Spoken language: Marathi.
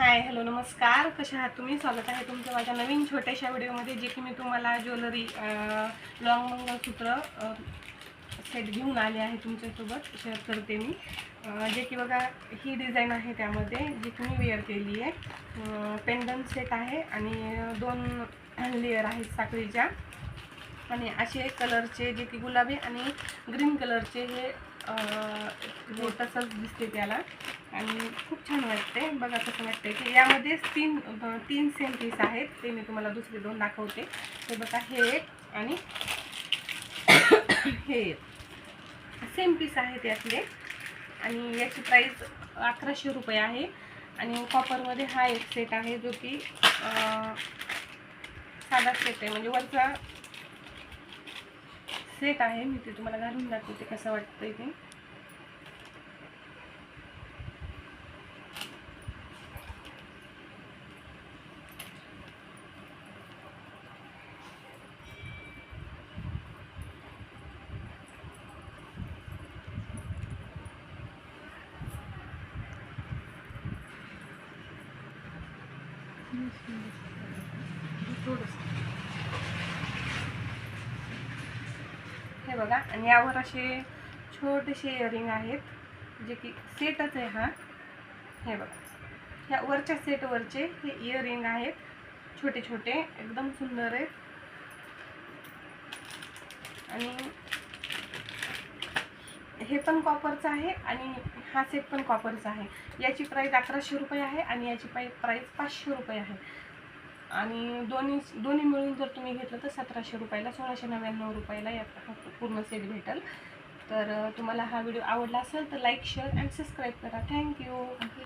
हाय हॅलो नमस्कार, कशा आहात तुम्ही? स्वागत आहे तुमचं माझ्या नवीन छोट्याशा व्हिडिओमध्ये, जे की मी तुम्हाला ज्वेलरी लॉंग मंगळसूत्र सेट घेऊन आले आहे तुमच्यासोबत शेअर करते मी. जे की बघा, ही डिझाईन आहे त्यामध्ये, जी की मी वेअर केली आहे. पेंडंट सेट आहे आणि 2 लेअर आहेत साखळीच्या, आणि असे कलरचे, जे की गुलाबी आणि ग्रीन कलरचे हे तसंच दिसते त्याला, आणि खूप छान वाटते. बघा कसं वाटते की यामध्ये तीन सेम पीस आहेत. ते मी तुम्हाला दुसरे 2 दाखवते. हे बघा, हे एक आणि हे एक सेम पीस आहेत यातले, आणि याची प्राईस 1100 रुपये आहे. आणि कॉपरमध्ये हा एक सेट आहे, जो की साधा सेट आहे, म्हणजे वरचा सेट आहे. मी ते तुम्हाला घालून दाखवते कसं वाटतंय ते. हे बघा, आणि यावर असे छोटेसे इयरिंग आहेत, जे की सेटच आहे हा. हे बघा, ह्या वरच्या सेटवरचे हे इयरिंग आहेत, छोटे छोटे, एकदम सुंदर आहेत. आणि हे पण कॉपरचं आहे, आणि हा सेट पण कॉपरचा आहे. याची प्राईस 1100 रुपये आहे, आणि याची प्राईस 500 रुपये आहे. आणि दोन्ही मिळून जर तुम्ही घेतलं तर 1700 रुपयाला, 1699 रुपयाला यात हा पूर्ण सेट भेटेल. तर तुम्हाला हा व्हिडिओ आवडला असेल तर लाईक, शेअर अँड सबस्क्राईब करा. थँक्यू.